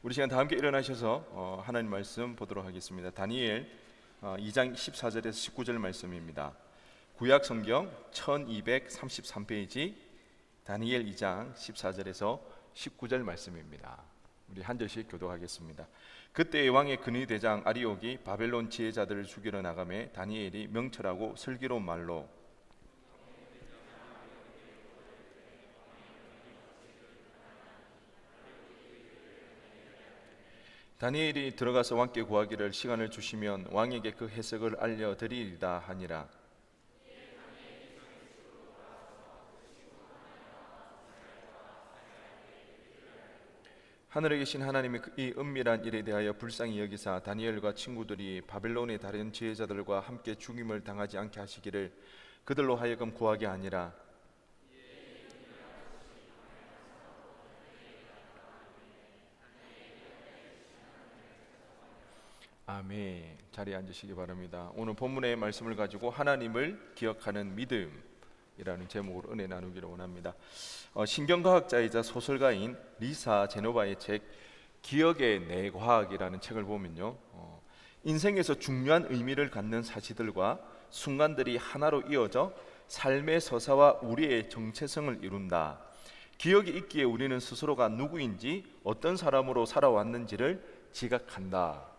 우리 시간 다 함께 일어나셔서 하나님 말씀 보도록 하겠습니다. 다니엘 2장 14절에서 19절 말씀입니다. 구약 성경 1233페이지 다니엘 2장 14절에서 19절 말씀입니다. 우리 한 절씩 교독하겠습니다. 그때 왕의 근위 대장 아리옥이 바벨론 지혜자들을 죽이러 나가매 다니엘이 명철하고 슬기로운 말로 다니엘이 들어가서 왕께 구하기를 시간을 주시면 왕에게 그 해석을 알려드리리다 하니라. 하늘에 계신 하나님이 이 은밀한 일에 대하여 불쌍히 여기사 다니엘과 친구들이 바벨론의 다른 지혜자들과 함께 죽임을 당하지 않게 하시기를 그들로 하여금 구하게 하니라. 아멘. 자리에 앉으시기 바랍니다. 오늘 본문의 말씀을 가지고 하나님을 기억하는 믿음이라는 제목으로 은혜 나누기를 원합니다. 신경과학자이자 소설가인 리사 제노바의 책 기억의 뇌과학이라는 책을 보면요, 인생에서 중요한 의미를 갖는 사실들과 순간들이 하나로 이어져 삶의 서사와 우리의 정체성을 이룬다. 기억이 있기에 우리는 스스로가 누구인지 어떤 사람으로 살아왔는지를 지각한다.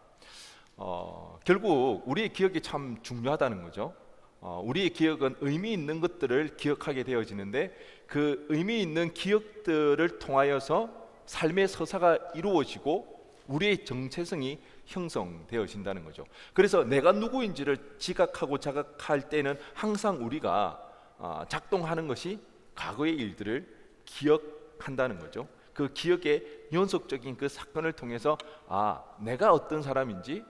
결국 우리의 기억이 참 중요하다는 거죠. 우리의 기억은 의미 있는 것들을 기억하게 되어지는데 그 의미 있는 기억들을 통하여서 삶의 서사가 이루어지고 우리의 정체성이 형성되어진다는 거죠. 그래서 내가 누구인지를 지각하고 자각할 때는 항상 우리가 작동하는 것이 과거의 일들을 기억한다는 거죠. 그 기억의 연속적인 그 사건을 통해서 내가 어떤 사람인지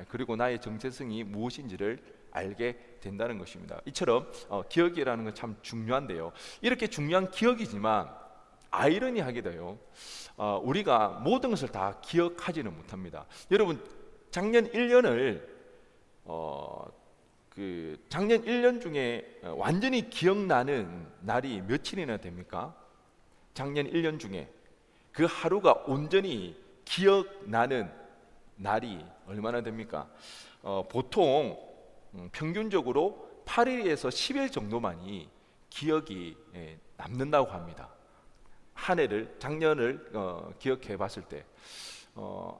그리고 나의 정체성이 무엇인지를 알게 된다는 것입니다. 이처럼 기억이라는 건 참 중요한데요, 이렇게 중요한 기억이지만 아이러니하게도요, 우리가 모든 것을 다 기억하지는 못합니다. 여러분, 작년 1년을 작년 1년 중에 완전히 기억나는 날이 며칠이나 됩니까? 작년 1년 중에 그 하루가 온전히 기억나는 날이 얼마나 됩니까? 보통 평균적으로 8일에서 10일 정도만이 기억이 남는다고 합니다. 한 해를, 작년을 기억해 봤을 때.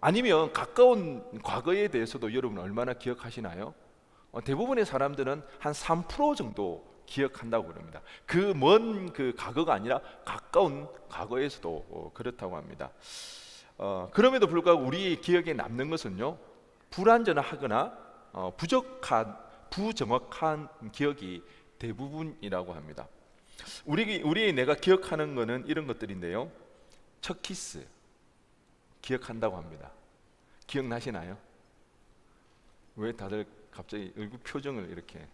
아니면 가까운 과거에 대해서도 여러분 얼마나 기억하시나요? 대부분의 사람들은 한 3% 정도 기억한다고 그럽니다. 그 먼 그 과거가 아니라 가까운 과거에서도 그렇다고 합니다. 그럼에도 불구하고 우리의 기억에 남는 것은요, 불완전하거나 부정확한 기억이 대부분이라고 합니다. 우리의 내가 기억하는 것은 이런 것들인데요, 첫 키스 기억한다고 합니다. 기억나시나요? 왜 다들 갑자기 얼굴 표정을 이렇게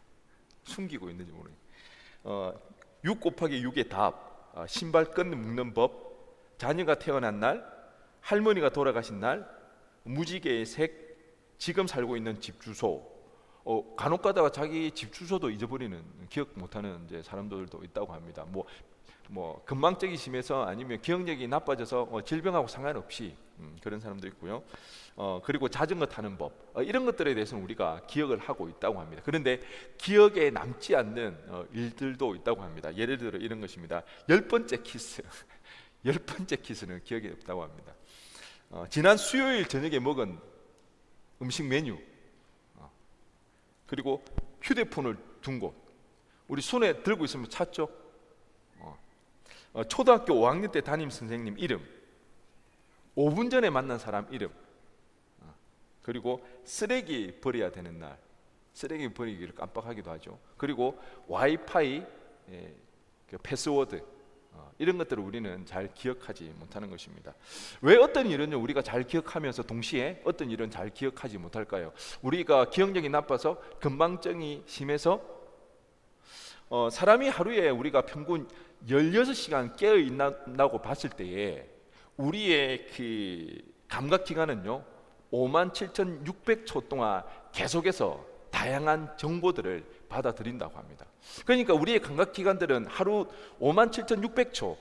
숨기고 있는지 모르겠어요. 6 곱하기 6의 답, 신발 끈 묶는 법, 자녀가 태어난 날, 할머니가 돌아가신 날, 무지개의 색, 지금 살고 있는 집 주소. 간혹 가다가 자기 집 주소도 잊어버리는, 기억 못하는 이제 사람들도 있다고 합니다. 뭐 건망증이 심해서 아니면 기억력이 나빠져서 질병하고 상관없이 그런 사람도 있고요. 그리고 자전거 타는 법, 이런 것들에 대해서는 우리가 기억을 하고 있다고 합니다. 그런데 기억에 남지 않는 일들도 있다고 합니다. 예를 들어 이런 것입니다. 10번째 키스. 10번째 키스는 기억에 없다고 합니다. 지난 수요일 저녁에 먹은 음식 메뉴, 그리고 휴대폰을 둔 곳, 우리 손에 들고 있으면 찾죠. 초등학교 5학년 때 담임 선생님 이름, 5분 전에 만난 사람 이름, 그리고 쓰레기 버려야 되는 날, 쓰레기 버리기를 깜빡하기도 하죠. 그리고 와이파이 그 패스워드, 이런 것들을 우리는 잘 기억하지 못하는 것입니다. 왜 어떤 일은 우리가 잘 기억하면서 동시에 어떤 일은 잘 기억하지 못할까요? 우리가 기억력이 나빠서 건망증이 심해서 사람이 하루에 우리가 평균 16시간 깨어 있다고 봤을 때에 우리의 그 감각 기관은요 57,600초 동안 계속해서 다양한 정보들을 받아들인다고 합니다. 그러니까 우리의 감각기관들은 하루 57,600초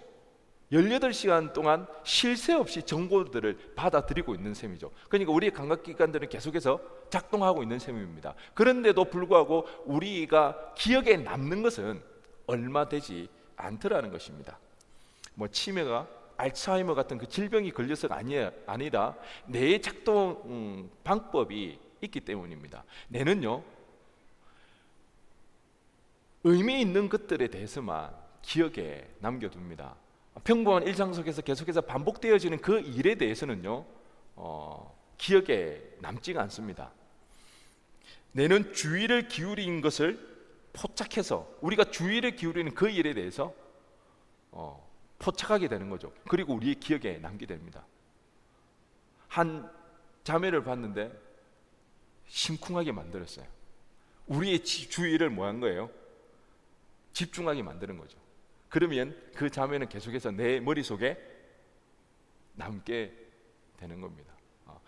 18시간 동안 쉴 새 없이 정보들을 받아들이고 있는 셈이죠. 그러니까 우리의 감각기관들은 계속해서 작동하고 있는 셈입니다. 그런데도 불구하고 우리가 기억에 남는 것은 얼마 되지 않더라는 것입니다. 뭐 치매가 알츠하이머 같은 그 질병이 걸려서가 아니라 뇌의 작동 방법이 있기 때문입니다. 뇌는요, 의미 있는 것들에 대해서만 기억에 남겨둡니다. 평범한 일상 속에서 계속해서 반복되어지는 그 일에 대해서는요, 기억에 남지가 않습니다. 뇌는 주의를 기울인 것을 포착해서 우리가 주의를 기울이는 그 일에 대해서 포착하게 되는 거죠. 그리고 우리의 기억에 남게 됩니다. 한 자매를 봤는데 심쿵하게 만들었어요. 우리의 주의를 뭐 한 거예요? 집중하게 만드는 거죠. 그러면 그 자매는 계속해서 내 머릿속에 남게 되는 겁니다.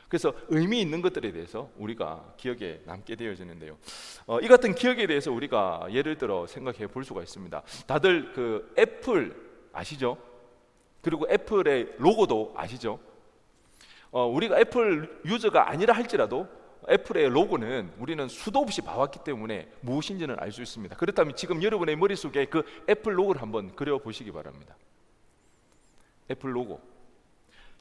그래서 의미 있는 것들에 대해서 우리가 기억에 남게 되어지는데요. 이 같은 기억에 대해서 우리가 예를 들어 생각해 볼 수가 있습니다. 다들 그 애플 아시죠? 그리고 애플의 로고도 아시죠? 우리가 애플 유저가 아니라 할지라도 애플의 로고는 우리는 수도 없이 봐왔기 때문에 무엇인지는 알 수 있습니다. 그렇다면 지금 여러분의 머릿속에 그 애플 로고를 한번 그려보시기 바랍니다. 애플 로고,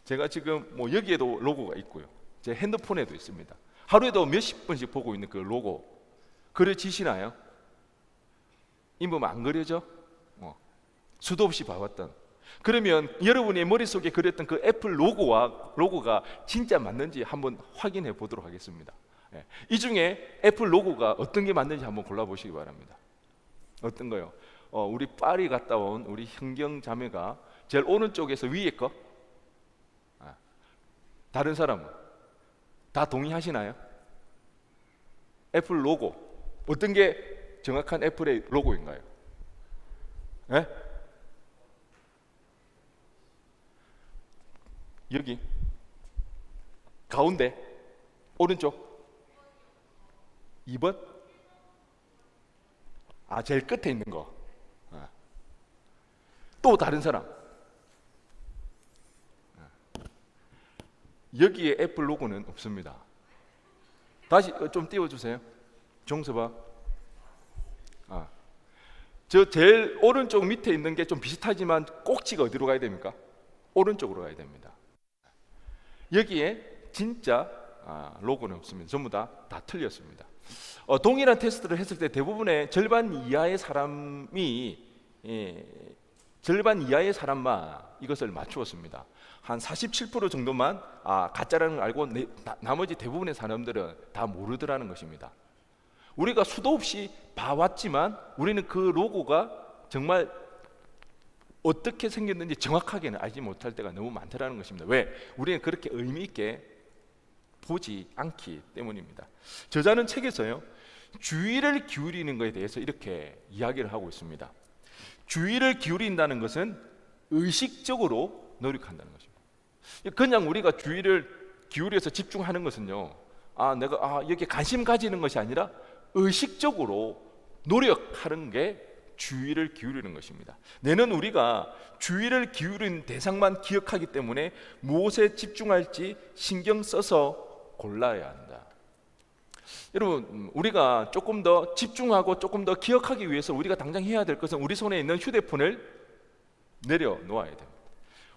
제가 지금 뭐 여기에도 로고가 있고요, 제 핸드폰에도 있습니다. 하루에도 몇십 번씩 보고 있는 그 로고 그려지시나요? 인보면 안 그려져? 수도 없이 봐왔던. 그러면 여러분의 머릿속에 그렸던 그 애플 로고가 진짜 맞는지 한번 확인해 보도록 하겠습니다. 이 중에 애플 로고가 어떤 게 맞는지 한번 골라보시기 바랍니다. 어떤 거요? 우리 파리 갔다 온 우리 현경 자매가 제일 오른쪽에서 위에 거. 다른 사람은 다 동의하시나요? 애플 로고 어떤 게 정확한 애플의 로고인가요? 네? 여기 가운데 오른쪽 2번? 제일 끝에 있는 거. 또 다른 사람 여기에 애플 로고는 없습니다. 다시 좀 띄워주세요. 종서봐. 저 제일 오른쪽 밑에 있는 게 좀 비슷하지만 꼭지가 어디로 가야 됩니까? 오른쪽으로 가야 됩니다. 여기에 진짜 로고는 없습니다. 전부 다 틀렸습니다. 동일한 테스트를 했을 때 대부분의 절반 이하의 사람만 이것을 맞추었습니다. 한 47% 정도만 가짜라는 걸 알고 나머지 대부분의 사람들은 다 모르더라는 것입니다. 우리가 수도 없이 봐왔지만 우리는 그 로고가 정말 어떻게 생겼는지 정확하게는 알지 못할 때가 너무 많다는 것입니다. 왜? 우리는 그렇게 의미 있게 보지 않기 때문입니다. 저자는 책에서요, 주의를 기울이는 것에 대해서 이렇게 이야기를 하고 있습니다. 주의를 기울인다는 것은 의식적으로 노력한다는 것입니다. 그냥 우리가 주의를 기울여서 집중하는 것은요, 내가 여기에 관심 가지는 것이 아니라 의식적으로 노력하는 게 주의를 기울이는 것입니다. 뇌는 우리가 주의를 기울인 대상만 기억하기 때문에 무엇에 집중할지 신경 써서 골라야 한다. 여러분, 우리가 조금 더 집중하고 조금 더 기억하기 위해서 우리가 당장 해야 될 것은 우리 손에 있는 휴대폰을 내려놓아야 됩니다.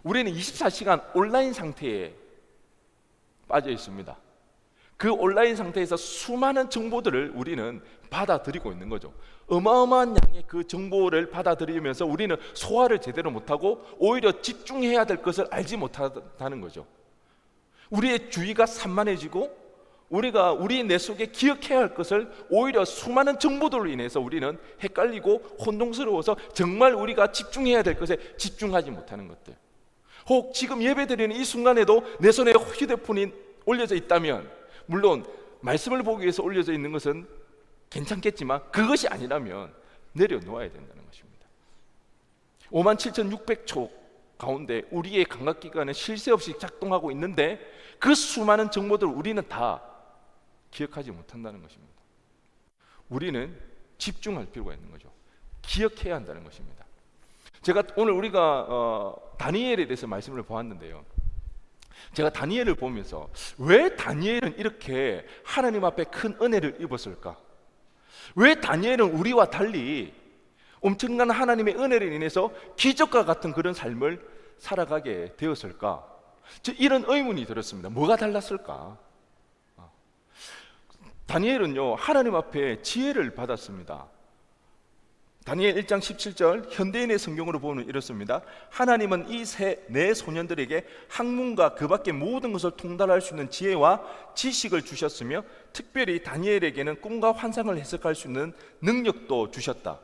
우리는 24시간 온라인 상태에 빠져 있습니다. 그 온라인 상태에서 수많은 정보들을 우리는 받아들이고 있는 거죠. 어마어마한 양의 그 정보를 받아들이면서 우리는 소화를 제대로 못하고 오히려 집중해야 될 것을 알지 못하다는 거죠. 우리의 주의가 산만해지고 우리가 우리 뇌 속에 기억해야 할 것을 오히려 수많은 정보들로 인해서 우리는 헷갈리고 혼동스러워서 정말 우리가 집중해야 될 것에 집중하지 못하는 것들. 혹 지금 예배드리는 이 순간에도 내 손에 휴대폰이 올려져 있다면, 물론 말씀을 보기 위해서 올려져 있는 것은 괜찮겠지만 그것이 아니라면 내려놓아야 된다는 것입니다. 57,600초 가운데 우리의 감각기관은 쉴 새 없이 작동하고 있는데 그 수많은 정보들을 우리는 다 기억하지 못한다는 것입니다. 우리는 집중할 필요가 있는 거죠. 기억해야 한다는 것입니다. 제가 오늘 우리가 다니엘에 대해서 말씀을 보았는데요, 제가 다니엘을 보면서 왜 다니엘은 이렇게 하나님 앞에 큰 은혜를 입었을까? 왜 다니엘은 우리와 달리 엄청난 하나님의 은혜를 인해서 기적과 같은 그런 삶을 살아가게 되었을까? 이런 의문이 들었습니다. 뭐가 달랐을까? 다니엘은요, 하나님 앞에 지혜를 받았습니다. 다니엘 1장 17절 현대인의 성경으로 보면 이렇습니다. 하나님은 이 네 소년들에게 학문과 그 밖의 모든 것을 통달할 수 있는 지혜와 지식을 주셨으며 특별히 다니엘에게는 꿈과 환상을 해석할 수 있는 능력도 주셨다.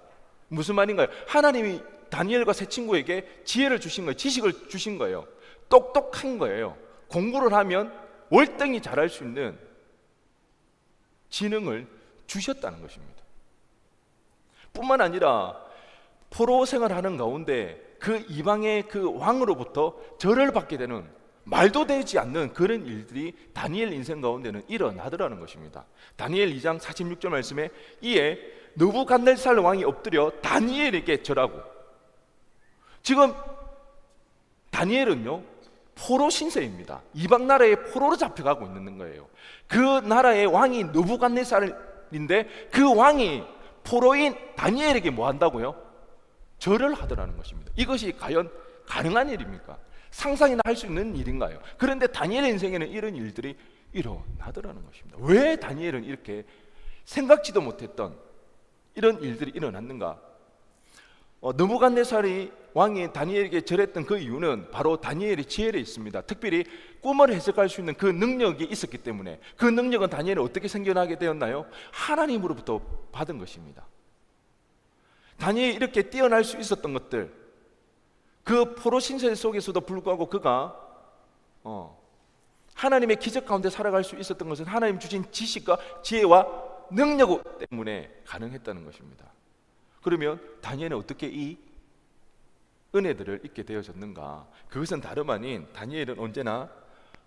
무슨 말인가요? 하나님이 다니엘과 세 친구에게 지혜를 주신 거예요. 지식을 주신 거예요. 똑똑한 거예요. 공부를 하면 월등히 잘할 수 있는 지능을 주셨다는 것입니다. 뿐만 아니라 포로 생활하는 가운데 그 이방의 그 왕으로부터 절을 받게 되는, 말도 되지 않는 그런 일들이 다니엘 인생 가운데는 일어나더라는 것입니다. 다니엘 2장 46절 말씀에 이에 느부갓네살 왕이 엎드려 다니엘에게 절하고, 지금 다니엘은요 포로 신세입니다. 이방 나라에 포로로 잡혀가고 있는 거예요. 그 나라의 왕이 느부갓네살인데 그 왕이 포로인 다니엘에게 뭐 한다고요? 절을 하더라는 것입니다. 이것이 과연 가능한 일입니까? 상상이나 할 수 있는 일인가요? 그런데 다니엘의 인생에는 이런 일들이 일어나더라는 것입니다. 왜 다니엘은 이렇게 생각지도 못했던 이런 일들이 일어났는가? 느부갓네살이 왕이 다니엘에게 절했던 그 이유는 바로 다니엘의 지혜에 있습니다. 특별히 꿈을 해석할 수 있는 그 능력이 있었기 때문에, 그 능력은 다니엘이 어떻게 생겨나게 되었나요? 하나님으로부터 받은 것입니다. 다니엘이 이렇게 뛰어날 수 있었던 것들, 그 포로 신세 속에서도 불구하고 그가 하나님의 기적 가운데 살아갈 수 있었던 것은 하나님 주신 지식과 지혜와 능력 때문에 가능했다는 것입니다. 그러면 다니엘은 어떻게 이 은혜들을 잊게 되어졌는가? 그것은 다름 아닌 다니엘은 언제나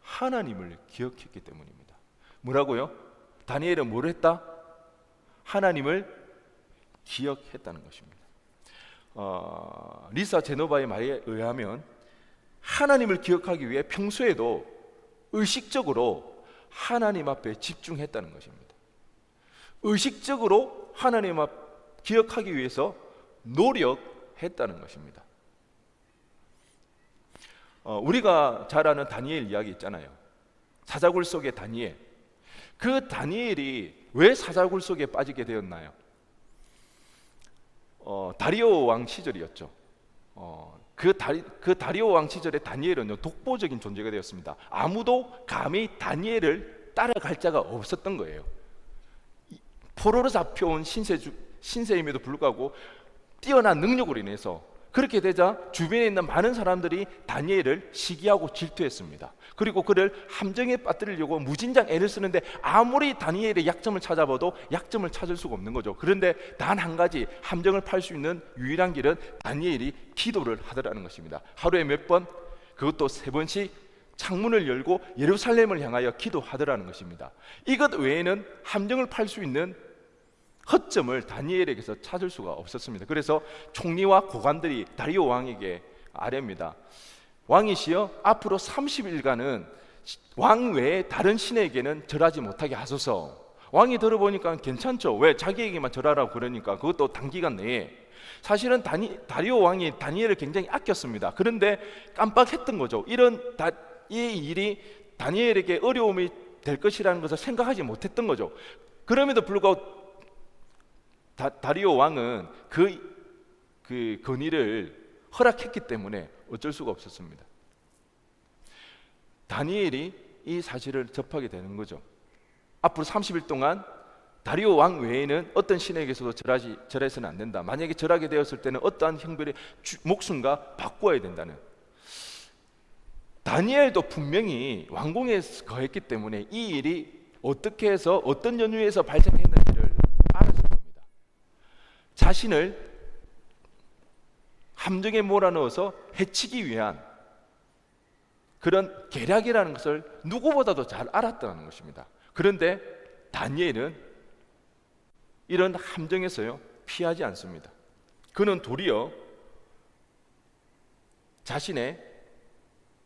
하나님을 기억했기 때문입니다. 뭐라고요? 다니엘은 뭘 했다? 하나님을 기억했다는 것입니다. 리사 제노바의 말에 의하면 하나님을 기억하기 위해 평소에도 의식적으로 하나님 앞에 집중했다는 것입니다. 의식적으로 하나님 앞 기억하기 위해서 노력했다는 것입니다. 우리가 잘 아는 다니엘 이야기 있잖아요. 사자굴 속의 다니엘. 그 다니엘이 왜 사자굴 속에 빠지게 되었나요? 다리오 왕 시절이었죠. 그 다리오 왕 시절에 다니엘은 독보적인 존재가 되었습니다. 아무도 감히 다니엘을 따라갈 자가 없었던 거예요. 포로로 잡혀온 신세임에도 불구하고 뛰어난 능력으로 인해서 그렇게 되자 주변에 있는 많은 사람들이 다니엘을 시기하고 질투했습니다. 그리고 그를 함정에 빠뜨리려고 무진장 애를 쓰는데 아무리 다니엘의 약점을 찾아봐도 약점을 찾을 수가 없는 거죠. 그런데 단 한 가지 함정을 팔 수 있는 유일한 길은 다니엘이 기도를 하더라는 것입니다. 하루에 몇 번, 그것도 3번씩 창문을 열고 예루살렘을 향하여 기도하더라는 것입니다. 이것 외에는 함정을 팔 수 있는 허점을 다니엘에게서 찾을 수가 없었습니다. 그래서 총리와 고관들이 다리오 왕에게 아뢰입니다. 왕이시여, 앞으로 30일간은 왕 외에 다른 신에게는 절하지 못하게 하소서. 왕이 들어보니까 괜찮죠. 왜? 자기에게만 절하라고 그러니까. 그것도 단기간 내에. 사실은 다리오 왕이 다니엘을 굉장히 아꼈습니다. 그런데 깜빡했던 거죠. 이 일이 다니엘에게 어려움이 될 것이라는 것을 생각하지 못했던 거죠. 그럼에도 불구하고 다리오 왕은 그 건의를 허락했기 때문에 어쩔 수가 없었습니다. 다니엘이 이 사실을 접하게 되는 거죠. 앞으로 30일 동안 다리오 왕 외에는 어떤 신에게서도 절해서는 안 된다. 만약에 절하게 되었을 때는 어떠한 형벌의 목숨과 바꾸어야 된다는. 다니엘도 분명히 왕궁에 거했기 때문에 이 일이 어떻게 해서 어떤 연유에서 발생했는지를 알았을 겁니다. 자신을 함정에 몰아넣어서 해치기 위한 그런 계략이라는 것을 누구보다도 잘 알았다는 것입니다. 그런데 다니엘은 이런 함정에서요 피하지 않습니다. 그는 도리어 자신의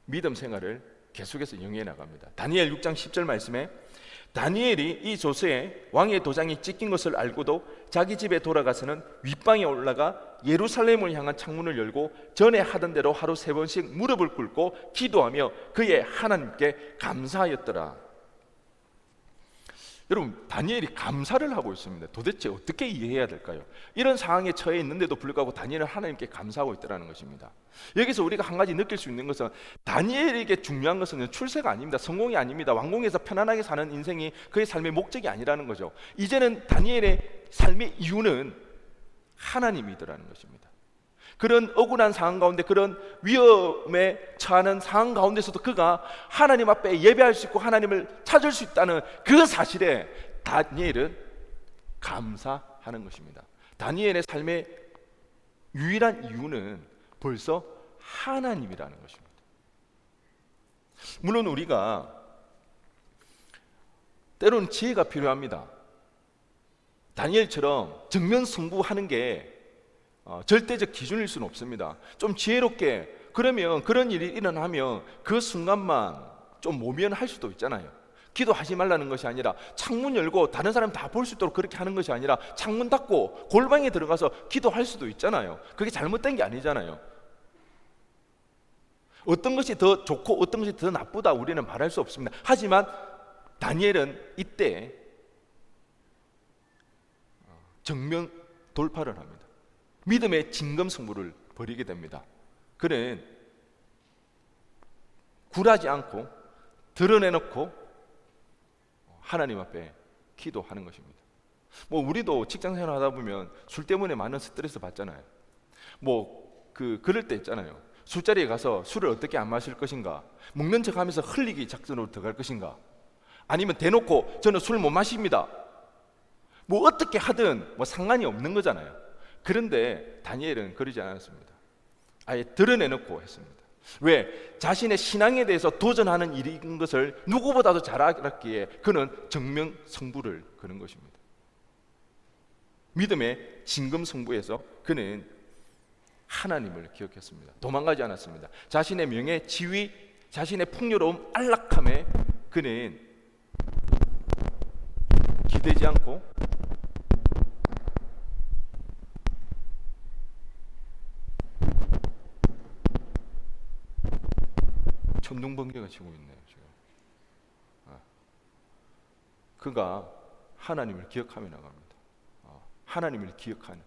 믿음 생활을 계속해서 영위해 나갑니다. 다니엘 6장 10절 말씀에 다니엘이 이 조서에 왕의 도장이 찍힌 것을 알고도 자기 집에 돌아가서는 윗방에 올라가 예루살렘을 향한 창문을 열고 전에 하던 대로 하루 3번씩 무릎을 꿇고 기도하며 그의 하나님께 감사하였더라. 여러분, 다니엘이 감사를 하고 있습니다. 도대체 어떻게 이해해야 될까요? 이런 상황에 처해 있는데도 불구하고 다니엘은 하나님께 감사하고 있다는 것입니다. 여기서 우리가 한 가지 느낄 수 있는 것은 다니엘에게 중요한 것은 출세가 아닙니다. 성공이 아닙니다. 왕궁에서 편안하게 사는 인생이 그의 삶의 목적이 아니라는 거죠. 이제는 다니엘의 삶의 이유는 하나님이더라는 것입니다. 그런 억울한 상황 가운데, 그런 위험에 처하는 상황 가운데서도 그가 하나님 앞에 예배할 수 있고 하나님을 찾을 수 있다는 그 사실에 다니엘은 감사하는 것입니다. 다니엘의 삶의 유일한 이유는 벌써 하나님이라는 것입니다. 물론 우리가 때로는 지혜가 필요합니다. 다니엘처럼 정면승부하는 게 절대적 기준일 수는 없습니다. 좀 지혜롭게, 그러면 그런 일이 일어나면 그 순간만 좀 모면할 수도 있잖아요. 기도하지 말라는 것이 아니라 창문 열고 다른 사람 다 볼 수 있도록 그렇게 하는 것이 아니라 창문 닫고 골방에 들어가서 기도할 수도 있잖아요. 그게 잘못된 게 아니잖아요. 어떤 것이 더 좋고 어떤 것이 더 나쁘다 우리는 말할 수 없습니다. 하지만 다니엘은 이때 정면 돌파를 합니다. 믿음의 진검승부를 벌이게 됩니다. 그는 굴하지 않고 드러내놓고 하나님 앞에 기도하는 것입니다. 우리도 직장생활 하다 보면 술 때문에 많은 스트레스 받잖아요. 그럴 때 있잖아요. 술자리에 가서 술을 어떻게 안 마실 것인가, 먹는 척하면서 흘리기 작전으로 들어갈 것인가, 아니면 대놓고 저는 술 못 마십니다. 어떻게 하든 상관이 없는 거잖아요. 그런데 다니엘은 그러지 않았습니다. 아예 드러내놓고 했습니다. 왜? 자신의 신앙에 대해서 도전하는 일인 것을 누구보다도 잘 알았기에 그는 정면승부를 거는 것입니다. 믿음의 진검승부에서 그는 하나님을 기억했습니다. 도망가지 않았습니다. 자신의 명예, 지위, 자신의 풍요로움, 안락함에 그는 기대지 않고 천둥번개가 치고 있네요. 지금. 그가 하나님을 기억하며 나갑니다. 하나님을 기억하는.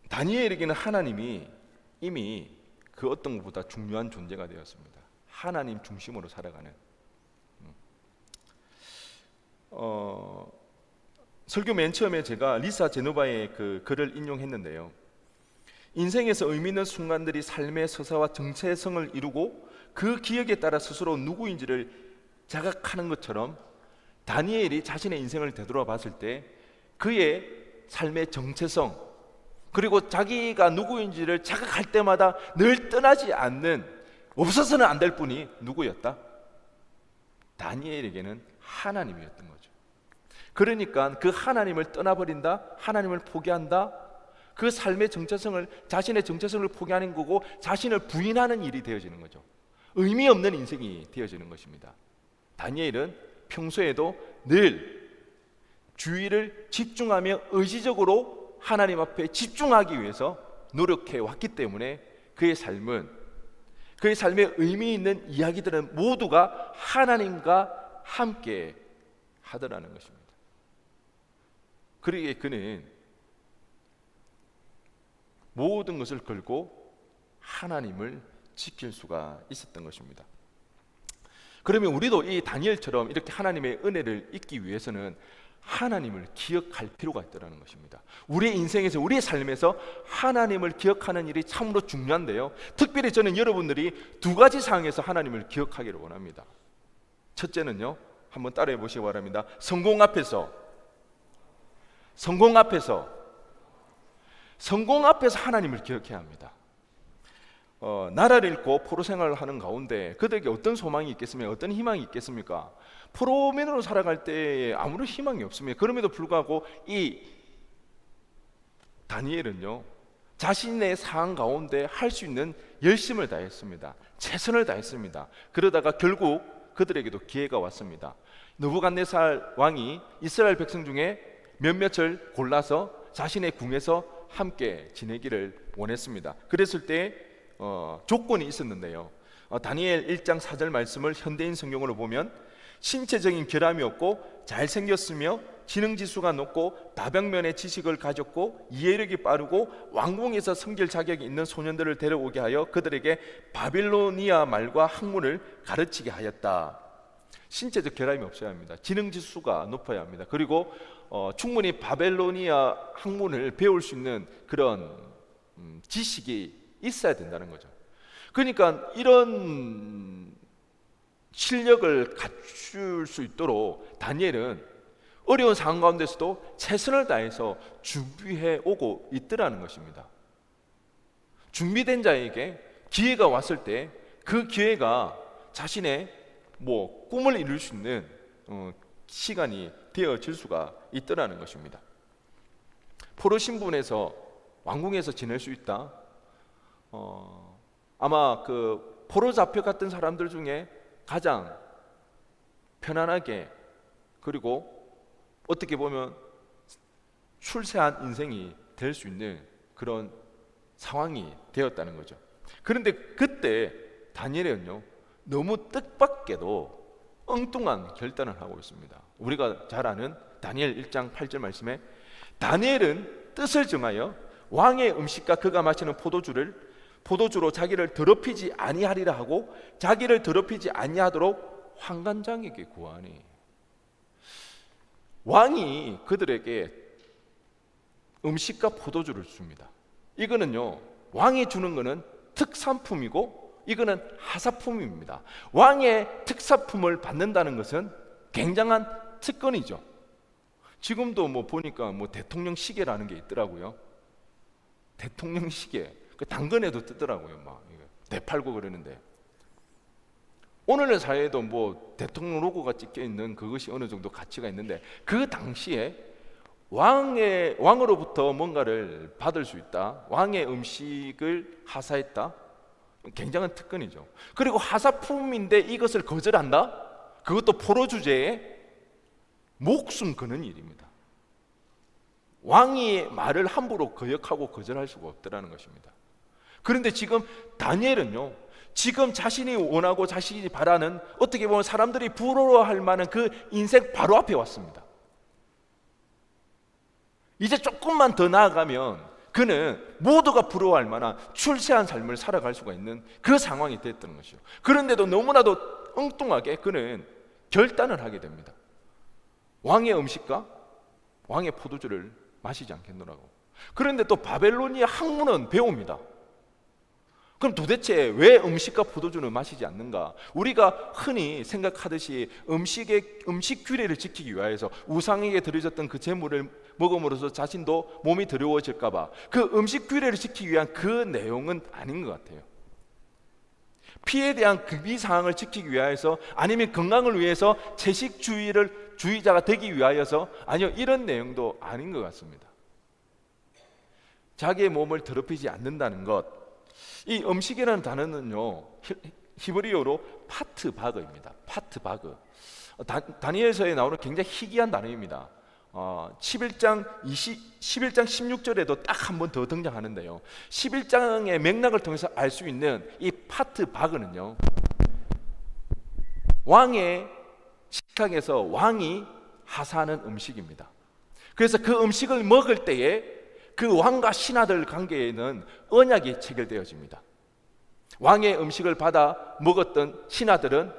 다니엘에게는 하나님이 이미 그 어떤 것보다 중요한 존재가 되었습니다. 하나님 중심으로 살아가는. 설교 맨 처음에 제가 리사 제노바의 그 글을 인용했는데요. 인생에서 의미 있는 순간들이 삶의 서사와 정체성을 이루고 그 기억에 따라 스스로 누구인지를 자각하는 것처럼 다니엘이 자신의 인생을 되돌아봤을 때 그의 삶의 정체성, 그리고 자기가 누구인지를 자각할 때마다 늘 떠나지 않는, 없어서는 안 될 분이 누구였다? 다니엘에게는 하나님이었던 거죠. 그러니까 그 하나님을 떠나버린다, 하나님을 포기한다, 그 삶의 정체성을, 자신의 정체성을 포기하는 거고 자신을 부인하는 일이 되어지는 거죠. 의미 없는 인생이 되어지는 것입니다. 다니엘은 평소에도 늘 주의를 집중하며 의지적으로 하나님 앞에 집중하기 위해서 노력해 왔기 때문에 그의 삶의 의미 있는 이야기들은 모두가 하나님과 함께 하더라는 것입니다. 그러기에 그는 모든 것을 걸고 하나님을 지킬 수가 있었던 것입니다. 그러면 우리도 이 다니엘처럼 이렇게 하나님의 은혜를 잊기 위해서는 하나님을 기억할 필요가 있다는 것입니다. 우리의 인생에서, 우리의 삶에서 하나님을 기억하는 일이 참으로 중요한데요, 특별히 저는 여러분들이 두 가지 상황에서 하나님을 기억하기를 원합니다. 첫째는요, 한번 따라해 보시기 바랍니다. 성공 앞에서 하나님을 기억해야 합니다. 나라를 잃고 포로 생활을 하는 가운데 그들에게 어떤 소망이 있겠습니까? 어떤 희망이 있겠습니까? 포로민으로 살아갈 때 아무런 희망이 없습니다. 그럼에도 불구하고 이 다니엘은요, 자신의 상황 가운데 할 수 있는 열심을 다했습니다. 최선을 다했습니다. 그러다가 결국 그들에게도 기회가 왔습니다. 느부갓네살 왕이 이스라엘 백성 중에 몇몇을 골라서 자신의 궁에서 함께 지내기를 원했습니다. 그랬을 때 조건이 있었는데요. 다니엘 1장 4절 말씀을 현대인 성경으로 보면 신체적인 결함이 없고 잘생겼으며 지능지수가 높고 다방면의 지식을 가졌고 이해력이 빠르고 왕궁에서 섬길 자격이 있는 소년들을 데려오게 하여 그들에게 바빌로니아 말과 학문을 가르치게 하였다. 신체적 결함이 없어야 합니다. 지능지수가 높아야 합니다. 그리고 충분히 바벨로니아 학문을 배울 수 있는 그런 지식이 있어야 된다는 거죠. 그러니까 이런 실력을 갖출 수 있도록 다니엘은 어려운 상황 가운데서도 최선을 다해서 준비해 오고 있더라는 것입니다. 준비된 자에게 기회가 왔을 때 그 기회가 자신의 꿈을 이룰 수 있는 시간이 되어질 수가 있더라는 것입니다. 포로 신분에서 왕궁에서 지낼 수 있다. 아마 그 포로 잡혀갔던 사람들 중에 가장 편안하게, 그리고 어떻게 보면 출세한 인생이 될 수 있는 그런 상황이 되었다는 거죠. 그런데 그때 다니엘은요, 너무 뜻밖에도 엉뚱한 결단을 하고 있습니다. 우리가 잘 아는 다니엘 1장 8절 말씀에 다니엘은 뜻을 정하여 왕의 음식과 그가 마시는 포도주로 자기를 더럽히지 아니하리라 하고 자기를 더럽히지 아니하도록 환관장에게 구하니, 왕이 그들에게 음식과 포도주를 줍니다. 이거는요, 왕이 주는 거는 특산품이고 이거는 하사품입니다. 왕의 특사품을 받는다는 것은 굉장한 특권이죠. 지금도 보니까 대통령 시계라는 게 있더라고요. 대통령 시계, 그 당근에도 뜨더라고요. 막 대팔고 그러는데, 오늘의 사회에도 대통령 로고가 찍혀 있는 그것이 어느 정도 가치가 있는데, 그 당시에 왕으로부터 뭔가를 받을 수 있다, 왕의 음식을 하사했다, 굉장한 특권이죠. 그리고 하사품인데 이것을 거절한다? 그것도 포로 주제에 목숨 거는 일입니다. 왕의 말을 함부로 거역하고 거절할 수가 없다는 것입니다. 그런데 지금 다니엘은요, 지금 자신이 원하고 자신이 바라는, 어떻게 보면 사람들이 부러워할 만한 그 인생 바로 앞에 왔습니다. 이제 조금만 더 나아가면 그는 모두가 부러워할 만한 출세한 삶을 살아갈 수가 있는 그 상황이 됐던 것이죠. 그런데도 너무나도 엉뚱하게 그는 결단을 하게 됩니다. 왕의 음식과 왕의 포도주를 마시지 않겠노라고. 그런데 또 바벨로니아 학문은 배웁니다. 그럼 도대체 왜 음식과 포도주는 마시지 않는가? 우리가 흔히 생각하듯이 음식 규례를 지키기 위하여서 우상에게 드려졌던 그 제물을 먹음으로써 자신도 몸이 더러워질까 봐, 그 음식 규례를 지키기 위한 그 내용은 아닌 것 같아요. 피에 대한 급이 사항을 지키기 위하여서, 아니면 건강을 위해서 채식주의자가 되기 위하여서, 아니요, 이런 내용도 아닌 것 같습니다. 자기의 몸을 더럽히지 않는다는 것, 이 음식이라는 단어는요, 히브리어로 파트바그입니다. 파트바그. 다니엘서에 나오는 굉장히 희귀한 단어입니다. 11장 16절에도 딱 한 번 더 등장하는데요, 11장의 맥락을 통해서 알 수 있는 이 파트바그는요, 왕의 식탁에서 왕이 하사하는 음식입니다. 그래서 그 음식을 먹을 때에 그 왕과 신하들 관계에는 언약이 체결되어집니다. 왕의 음식을 받아 먹었던 신하들은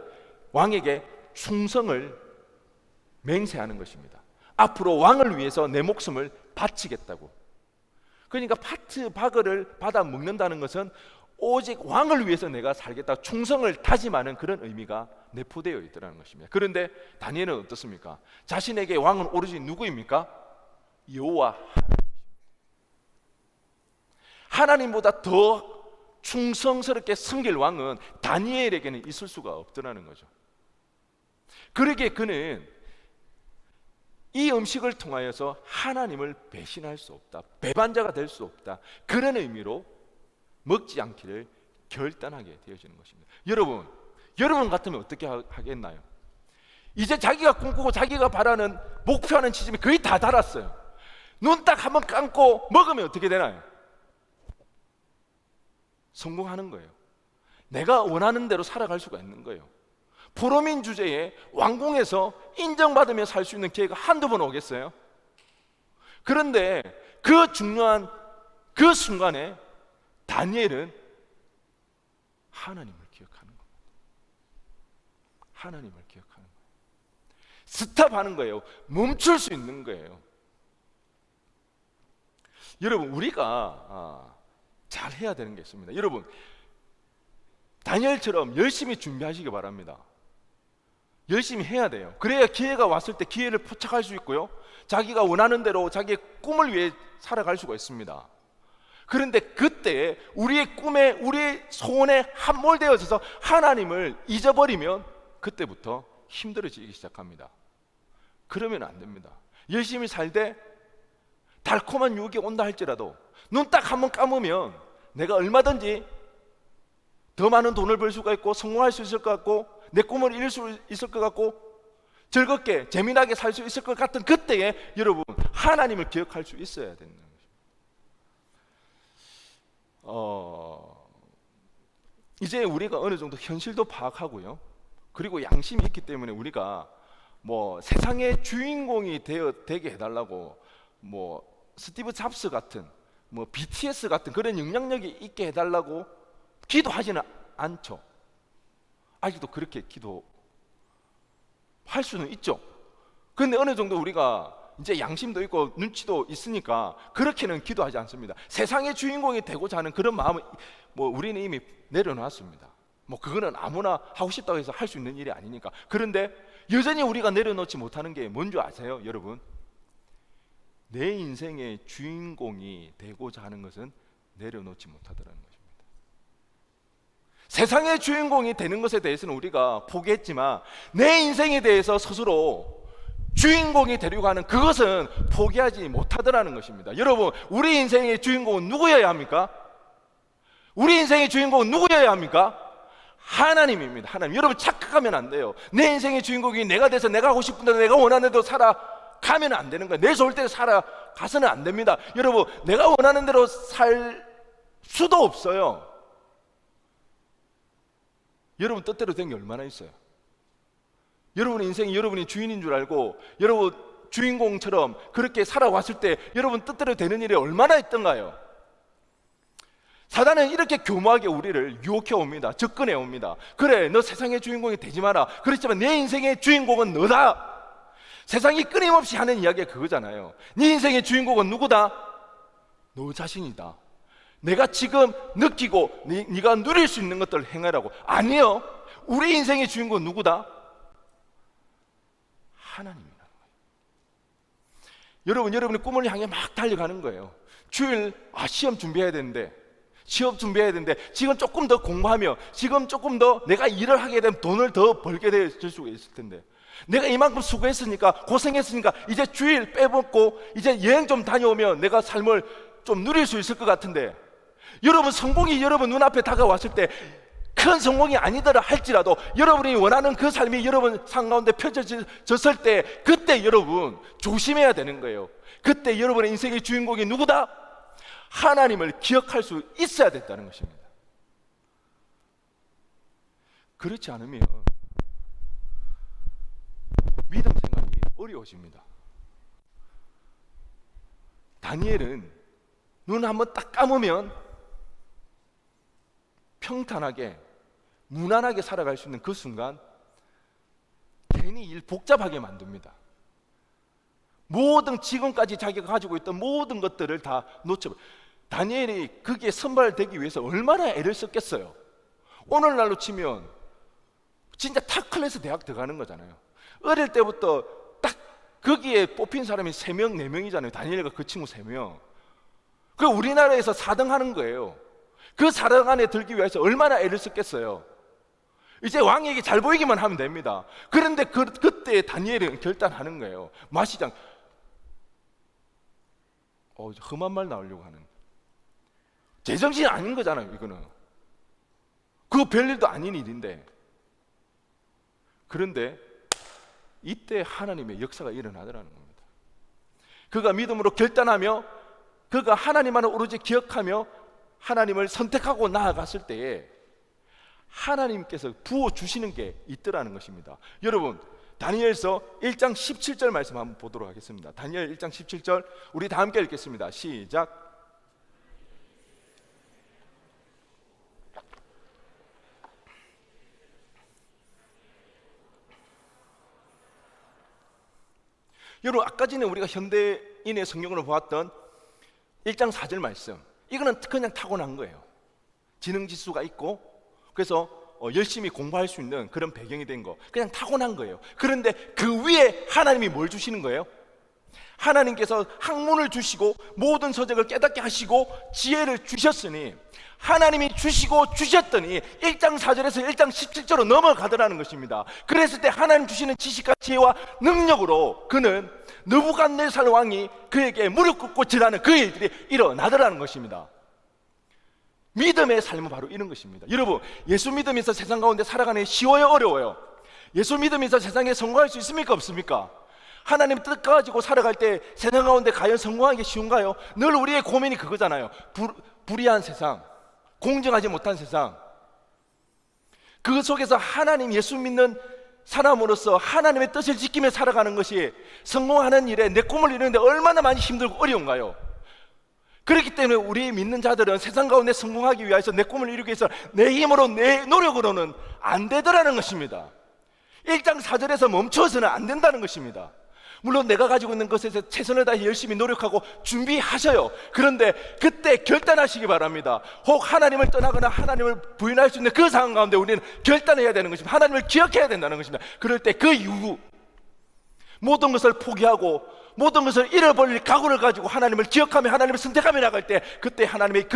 왕에게 충성을 맹세하는 것입니다. 앞으로 왕을 위해서 내 목숨을 바치겠다고. 그러니까 파트바그를 받아 먹는다는 것은 오직 왕을 위해서 내가 살겠다, 충성을 다짐하는 그런 의미가 내포되어 있다는 것입니다. 그런데 다니엘은 어떻습니까? 자신에게 왕은 오로지 누구입니까? 여호와 하나님보다 더 충성스럽게 섬길 왕은 다니엘에게는 있을 수가 없더라는 거죠. 그러기에 그는 이 음식을 통하여서 하나님을 배신할 수 없다, 배반자가 될 수 없다, 그런 의미로 먹지 않기를 결단하게 되어지는 것입니다. 여러분 같으면 어떻게 하겠나요? 이제 자기가 꿈꾸고 자기가 바라는 목표하는 지점이 거의 다 달았어요. 눈 딱 한번 감고 먹으면 어떻게 되나요? 성공하는 거예요. 내가 원하는 대로 살아갈 수가 있는 거예요. 포로민 주제에 왕궁에서 인정받으며 살 수 있는 기회가 한두 번 오겠어요? 그런데 그 중요한 그 순간에 다니엘은 하나님을 기억하는 겁니다. 하나님을 기억하는 거예요. 스탑하는 거예요. 멈출 수 있는 거예요. 여러분, 우리가 잘 해야 되는 게 있습니다. 여러분, 다니엘처럼 열심히 준비하시기 바랍니다. 열심히 해야 돼요. 그래야 기회가 왔을 때 기회를 포착할 수 있고요, 자기가 원하는 대로 자기의 꿈을 위해 살아갈 수가 있습니다. 그런데 그때 우리의 꿈에, 우리의 소원에 함몰되어져서 하나님을 잊어버리면 그때부터 힘들어지기 시작합니다. 그러면 안 됩니다. 열심히 살되 달콤한 유혹이 온다 할지라도 눈 딱 한번 감으면 내가 얼마든지 더 많은 돈을 벌 수가 있고 성공할 수 있을 것 같고 내 꿈을 이룰 수 있을 것 같고 즐겁게 재미나게 살 수 있을 것 같은 그때에 여러분, 하나님을 기억할 수 있어야 되는 것입니다. 이제 우리가 어느 정도 현실도 파악하고요, 그리고 양심이 있기 때문에 우리가 뭐 세상의 주인공이 되게 해달라고 뭐 스티브 잡스 같은 뭐 BTS 같은 그런 영향력이 있게 해달라고 기도하지는 않죠. 아직도 그렇게 기도할 수는 있죠. 그런데 어느 정도 우리가 이제 양심도 있고 눈치도 있으니까 그렇게는 기도하지 않습니다. 세상의 주인공이 되고자 하는 그런 마음은 뭐 우리는 이미 내려놨습니다. 뭐 그거는 아무나 하고 싶다고 해서 할 수 있는 일이 아니니까. 그런데 여전히 우리가 내려놓지 못하는 게 뭔지 아세요, 여러분? 내 인생의 주인공이 되고자 하는 것은 내려놓지 못하더라는 것입니다. 세상의 주인공이 되는 것에 대해서는 우리가 포기했지만 내 인생에 대해서 스스로 주인공이 되려고 하는 그것은 포기하지 못하더라는 것입니다. 여러분, 우리 인생의 주인공은 누구여야 합니까? 우리 인생의 주인공은 누구여야 합니까? 하나님입니다. 하나님. 여러분, 착각하면 안 돼요. 내 인생의 주인공이 내가 돼서 내가 하고 싶은 대로 내가 원하는 대로 살아가면 안 되는 거예요. 내 좋을 대로 살아가서는 안 됩니다. 여러분, 내가 원하는 대로 살 수도 없어요. 여러분 뜻대로 된 게 얼마나 있어요? 여러분의 인생이 여러분이 주인인 줄 알고 여러분 주인공처럼 그렇게 살아왔을 때 여러분 뜻대로 되는 일이 얼마나 있던가요? 사단은 이렇게 교묘하게 우리를 유혹해 옵니다. 접근해 옵니다. 그래, 너 세상의 주인공이 되지 마라. 그렇지만 내 인생의 주인공은 너다. 세상이 끊임없이 하는 이야기가 그거잖아요. 네 인생의 주인공은 누구다? 너 자신이다. 내가 지금 느끼고 네가 누릴 수 있는 것들을 행하라고. 아니요, 우리 인생의 주인공은 누구다? 하나님이라는 거예요. 여러분의 꿈을 향해 막 달려가는 거예요. 주일 시험 준비해야 되는데 지금 조금 더 공부하며 지금 조금 더 내가 일을 하게 되면 돈을 더 벌게 될 수가 있을 텐데, 내가 이만큼 수고했으니까 고생했으니까 이제 주일 빼먹고 이제 여행 좀 다녀오면 내가 삶을 좀 누릴 수 있을 것 같은데, 여러분 성공이 여러분 눈앞에 다가왔을 때 큰 성공이 아니더라 할지라도 여러분이 원하는 그 삶이 여러분 삶 가운데 펼쳐졌을 때 그때 여러분 조심해야 되는 거예요. 그때 여러분의 인생의 주인공이 누구다? 하나님을 기억할 수 있어야 됐다는 것입니다. 그렇지 않으면 믿음 생활이 어려워집니다. 다니엘은 눈 한번 딱 감으면 평탄하게 무난하게 살아갈 수 있는 그 순간 괜히 일 복잡하게 만듭니다. 모든 지금까지 자기가 가지고 있던 모든 것들을 다 놓쳐버려요. 다니엘이 거기에 선발되기 위해서 얼마나 애를 썼겠어요. 오늘날로 치면 진짜 탑 클래스 대학 들어가는 거잖아요. 어릴 때부터 딱 거기에 뽑힌 사람이 3명, 4명이잖아요. 다니엘과 그 친구 3명. 그 우리나라에서 4등 하는 거예요. 그 4등 안에 들기 위해서 얼마나 애를 썼겠어요. 이제 왕에게 잘 보이기만 하면 됩니다. 그런데 그때 다니엘은 결단하는 거예요. 마시장 험한 말 나오려고 하는, 제정신이 아닌 거잖아요. 이거는 그거 별일도 아닌 일인데. 그런데 이때 하나님의 역사가 일어나더라는 겁니다. 그가 믿음으로 결단하며 그가 하나님만을 오로지 기억하며 하나님을 선택하고 나아갔을 때에 하나님께서 부어주시는 게 있더라는 것입니다. 여러분, 다니엘서 1장 17절 말씀 한번 보도록 하겠습니다. 다니엘 1장 17절 우리 다 함께 읽겠습니다. 시작. 여러분, 아까 전에 우리가 현대인의 성경으로 보았던 1장 4절 말씀, 이거는 그냥 타고난 거예요. 지능지수가 있고 그래서 열심히 공부할 수 있는 그런 배경이 된 거, 그냥 타고난 거예요. 그런데 그 위에 하나님이 뭘 주시는 거예요? 하나님께서 학문을 주시고 모든 서적을 깨닫게 하시고 지혜를 주셨으니, 하나님이 주시고 주셨더니 1장 4절에서 1장 17절로 넘어가더라는 것입니다. 그랬을 때 하나님 주시는 지식과 지혜와 능력으로 그는 느부갓네살 왕이 그에게 무릎 꿇고 절하는 그 일들이 일어나더라는 것입니다. 믿음의 삶은 바로 이런 것입니다. 여러분, 예수 믿으면서 세상 가운데 살아가는 게 쉬워요, 어려워요? 예수 믿으면서 세상에 성공할 수 있습니까, 없습니까? 하나님 뜻 가지고 살아갈 때 세상 가운데 과연 성공하기 쉬운가요? 늘 우리의 고민이 그거잖아요. 불의한 세상, 공정하지 못한 세상, 그 속에서 하나님 예수 믿는 사람으로서 하나님의 뜻을 지키며 살아가는 것이 성공하는 일에 내 꿈을 이루는데 얼마나 많이 힘들고 어려운가요? 그렇기 때문에 우리 믿는 자들은 세상 가운데 성공하기 위해서 내 꿈을 이루기 위해서 내 힘으로 내 노력으로는 안 되더라는 것입니다. 1장 4절에서 멈춰서는 안 된다는 것입니다. 물론 내가 가지고 있는 것에서 최선을 다해 열심히 노력하고 준비하셔요. 그런데 그때 결단하시기 바랍니다. 혹 하나님을 떠나거나 하나님을 부인할 수 있는 그 상황 가운데 우리는 결단해야 되는 것입니다. 하나님을 기억해야 된다는 것입니다. 그럴 때 그 이후 모든 것을 포기하고 모든 것을 잃어버릴 각오를 가지고 하나님을 기억하며 하나님을 선택하며 나갈 때 그때 하나님의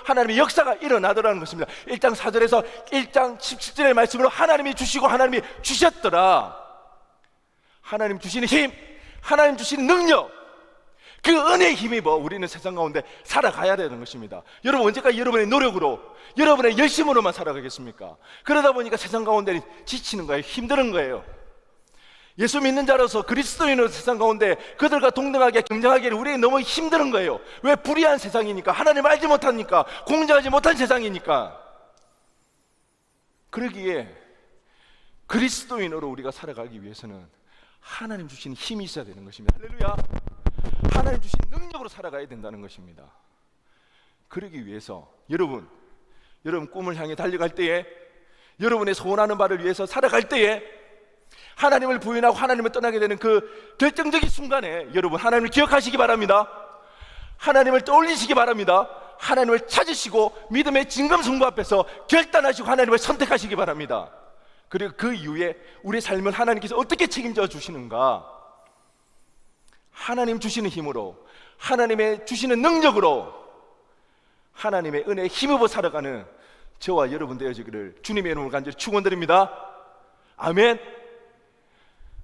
하나님의 역사가 일어나더라는 것입니다. 1장 4절에서 1장 17절의 말씀으로 하나님이 주시고 하나님이 주셨더라. 하나님 주시는 힘, 하나님 주시는 능력, 그 은혜에 힘입어 우리는 세상 가운데 살아가야 되는 것입니다. 여러분, 언제까지 여러분의 노력으로, 여러분의 열심으로만 살아가겠습니까? 그러다 보니까 세상 가운데 지치는 거예요. 힘든 거예요. 예수 믿는 자로서 그리스도인으로서 세상 가운데 그들과 동등하게 경쟁하기에는 우리에게 너무 힘든 거예요. 왜? 불의한 세상이니까, 하나님 알지 못하니까, 공정하지 못한 세상이니까. 그러기에 그리스도인으로 우리가 살아가기 위해서는 하나님 주신 힘이 있어야 되는 것입니다. 할렐루야. 하나님 주신 능력으로 살아가야 된다는 것입니다. 그러기 위해서 여러분 꿈을 향해 달려갈 때에, 여러분의 소원하는 바를 위해서 살아갈 때에 하나님을 부인하고 하나님을 떠나게 되는 그 결정적인 순간에 여러분 하나님을 기억하시기 바랍니다. 하나님을 떠올리시기 바랍니다. 하나님을 찾으시고 믿음의 진검승부 앞에서 결단하시고 하나님을 선택하시기 바랍니다. 그리고 그 이후에 우리의 삶을 하나님께서 어떻게 책임져 주시는가, 하나님 주시는 힘으로, 하나님의 주시는 능력으로 하나님의 은혜에 힘입어 살아가는 저와 여러분 되어지기를 주님의 이름으로 간절히 축원드립니다. 아멘.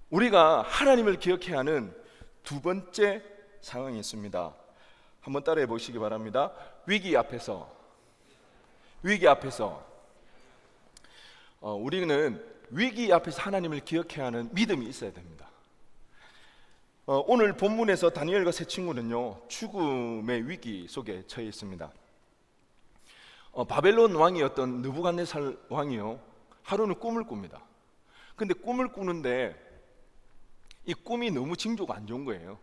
우리가 하나님을 기억해야 하는 두 번째 상황이 있습니다. 한번 따라해 보시기 바랍니다. 위기 앞에서 우리는 위기 앞에서 하나님을 기억해야 하는 믿음이 있어야 됩니다. 오늘 본문에서 다니엘과 세 친구는요, 죽음의 위기 속에 처해 있습니다. 바벨론 왕이었던 느부갓네살 왕이요, 하루는 꿈을 꿉니다. 근데 꿈을 꾸는데 이 꿈이 너무 징조가 안 좋은 거예요.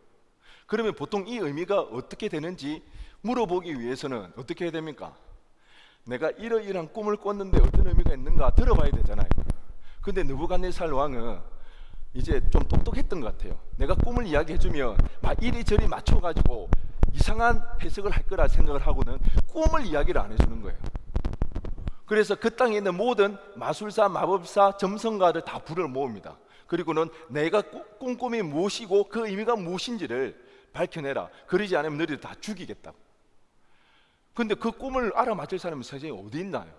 그러면 보통 이 의미가 어떻게 되는지 물어보기 위해서는 어떻게 해야 됩니까? 내가 이러이러한 꿈을 꿨는데 어떤 의미가 있는가 들어봐야 되잖아요. 근데 느부갓네살 왕은 이제 좀 똑똑했던 것 같아요. 내가 꿈을 이야기해주면 막 이리저리 맞춰가지고 이상한 해석을 할 거라 생각을 하고는 꿈을 이야기를 안 해주는 거예요. 그래서 그 땅에 있는 모든 마술사, 마법사, 점성가를 다 불을 모읍니다. 그리고는 내가 꿈꿈이 무엇이고 그 의미가 무엇인지를 밝혀내라. 그러지 않으면 너희들 다 죽이겠다고. 근데 그 꿈을 알아맞힐 사람은 세상에 어디 있나요?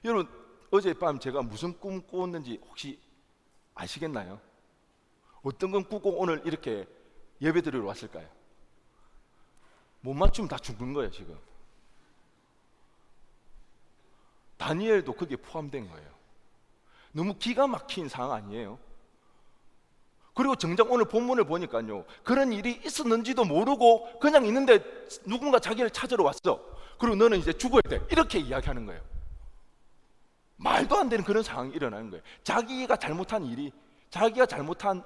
여러분, 어젯밤 제가 무슨 꿈 꾸었는지 혹시 아시겠나요? 어떤 건 꾸고 오늘 이렇게 예배드리러 왔을까요? 못 맞추면 다 죽는 거예요. 지금 다니엘도 거기에 포함된 거예요. 너무 기가 막힌 상황 아니에요? 그리고 정작 오늘 본문을 보니까요, 그런 일이 있었는지도 모르고 그냥 있는데 누군가 자기를 찾으러 왔어. 그리고 너는 이제 죽어야 돼, 이렇게 이야기하는 거예요. 말도 안 되는 그런 상황이 일어나는 거예요. 자기가 잘못한 일이, 자기가 잘못한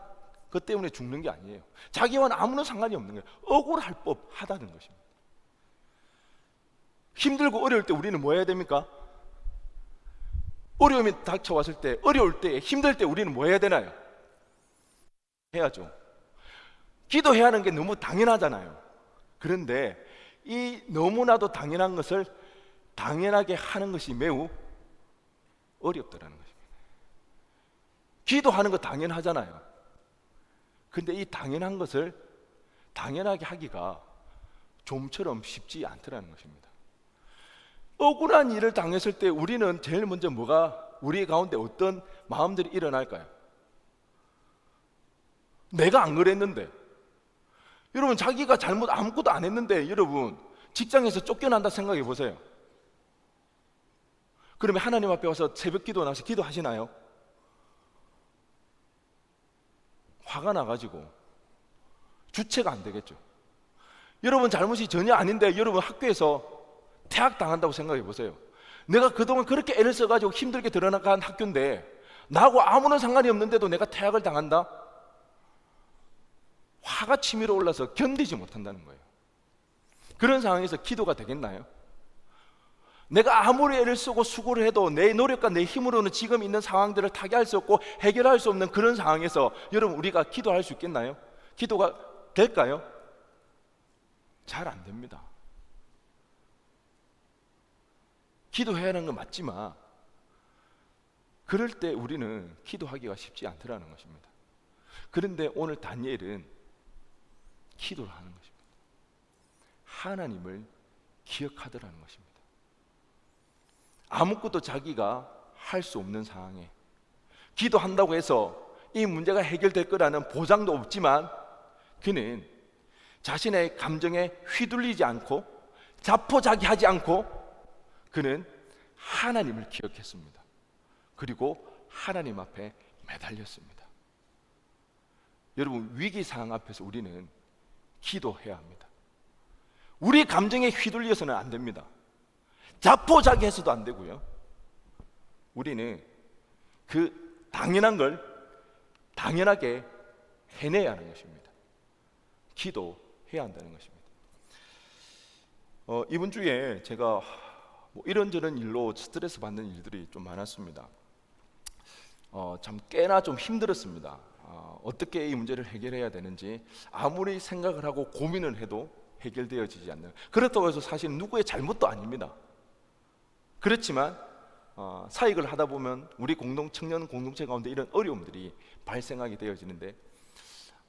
것 때문에 죽는 게 아니에요. 자기와는 아무런 상관이 없는 거예요. 억울할 법하다는 것입니다. 힘들고 어려울 때 우리는 뭐 해야 됩니까? 어려움이 닥쳐왔을 때, 어려울 때, 힘들 때 우리는 뭐 해야 되나요? 해야죠. 기도해야 하는 게 너무 당연하잖아요. 그런데 이 너무나도 당연한 것을 당연하게 하는 것이 매우 어렵더라는 것입니다. 기도하는 거 당연하잖아요. 근데 이 당연한 것을 당연하게 하기가 좀처럼 쉽지 않더라는 것입니다. 억울한 일을 당했을 때 우리는 제일 먼저 뭐가 우리 가운데 어떤 마음들이 일어날까요? 내가 안 그랬는데, 여러분 자기가 잘못 아무것도 안 했는데 여러분 직장에서 쫓겨난다 생각해 보세요. 그러면 하나님 앞에 와서 새벽 기도 나서 기도하시나요? 화가 나가지고 주체가 안 되겠죠. 여러분 잘못이 전혀 아닌데 여러분 학교에서 퇴학당한다고 생각해 보세요. 내가 그동안 그렇게 애를 써가지고 힘들게 들어간 학교인데 나하고 아무런 상관이 없는데도 내가 퇴학을 당한다? 화가 치밀어 올라서 견디지 못한다는 거예요. 그런 상황에서 기도가 되겠나요? 내가 아무리 애를 쓰고 수고를 해도 내 노력과 내 힘으로는 지금 있는 상황들을 타개할 수 없고 해결할 수 없는 그런 상황에서 여러분 우리가 기도할 수 있겠나요? 기도가 될까요? 잘 안 됩니다. 기도해야 하는 건 맞지만 그럴 때 우리는 기도하기가 쉽지 않더라는 것입니다. 그런데 오늘 다니엘은 기도를 하는 것입니다. 하나님을 기억하더라는 것입니다. 아무것도 자기가 할 수 없는 상황에 기도한다고 해서 이 문제가 해결될 거라는 보장도 없지만 그는 자신의 감정에 휘둘리지 않고 자포자기하지 않고 그는 하나님을 기억했습니다. 그리고 하나님 앞에 매달렸습니다. 여러분 위기 상황 앞에서 우리는 기도해야 합니다. 우리 감정에 휘둘려서는 안 됩니다. 자포자기해서도 안 되고요. 우리는 그 당연한 걸 당연하게 해내야 하는 것입니다. 기도해야 한다는 것입니다. 이번 주에 제가 이런저런 일로 스트레스 받는 일들이 좀 많았습니다. 참 꽤나 좀 힘들었습니다. 어떻게 이 문제를 해결해야 되는지 아무리 생각을 하고 고민을 해도 해결되어지지 않는, 그렇다고 해서 사실 누구의 잘못도 아닙니다. 그렇지만 사역을 하다 보면 우리 청년 공동체 가운데 이런 어려움들이 발생하게 되어지는데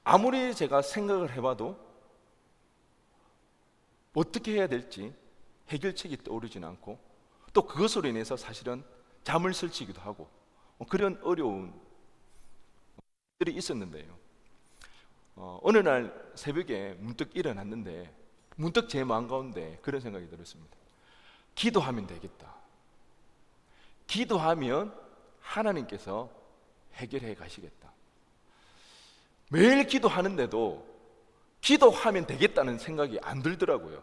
아무리 제가 생각을 해봐도 어떻게 해야 될지 해결책이 떠오르지는 않고 또 그것으로 인해서 사실은 잠을 설치기도 하고 그런 어려운 일이 있었는데요. 어느 날 새벽에 문득 일어났는데 문득 제 마음 가운데 그런 생각이 들었습니다. 기도하면 되겠다. 기도하면 하나님께서 해결해 가시겠다. 매일 기도하는데도 기도하면 되겠다는 생각이 안 들더라고요.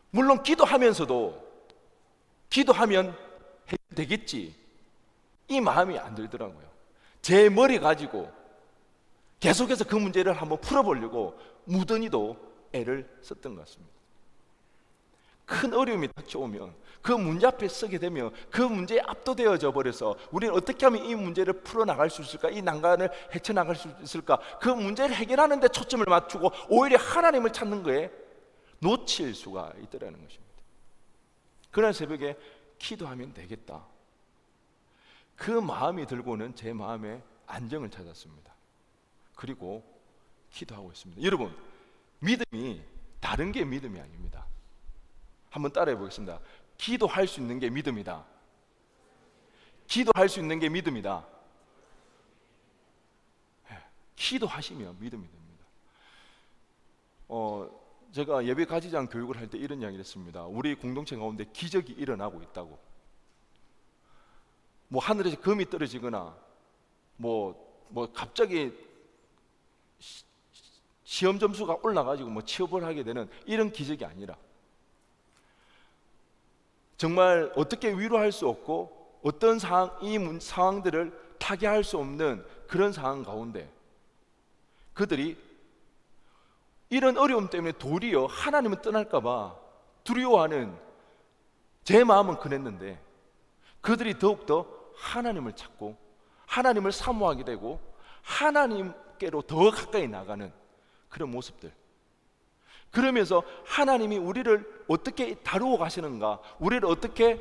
물론 기도하면서도 기도하면 되겠지 이 마음이 안 들더라고요. 제 머리 가지고 계속해서 그 문제를 한번 풀어보려고 무던히도 애를 썼던 것 같습니다. 큰 어려움이 닥쳐오면 그 문제 앞에 서게 되면 그 문제에 압도되어져 버려서 우리는 어떻게 하면 이 문제를 풀어나갈 수 있을까, 이 난간을 헤쳐나갈 수 있을까, 그 문제를 해결하는 데 초점을 맞추고 오히려 하나님을 찾는 거에 놓칠 수가 있더라는 것입니다. 그날 새벽에 기도하면 되겠다, 그 마음이 들고는 제 마음에 안정을 찾았습니다. 그리고 기도하고 있습니다. 여러분, 믿음이 다른 게 믿음이 아닙니다. 한번 따라해 보겠습니다. 기도할 수 있는 게 믿음이다. 기도할 수 있는 게 믿음이다. 기도하시면 믿음이 됩니다. 제가 예배 가지장 교육을 할 때 이런 이야기를 했습니다. 우리 공동체 가운데 기적이 일어나고 있다고. 뭐 하늘에서 금이 떨어지거나 뭐 갑자기 시험 점수가 올라가지고 뭐 취업을 하게 되는 이런 기적이 아니라, 정말 어떻게 위로할 수 없고 어떤 상황들을 타개할 수 없는 그런 상황 가운데 그들이 이런 어려움 때문에 도리어 하나님을 떠날까 봐 두려워하는 제 마음은 그랬는데, 그들이 더욱더 하나님을 찾고 하나님을 사모하게 되고 하나님께로 더 가까이 나가는 그런 모습들, 그러면서 하나님이 우리를 어떻게 다루어 가시는가, 우리를 어떻게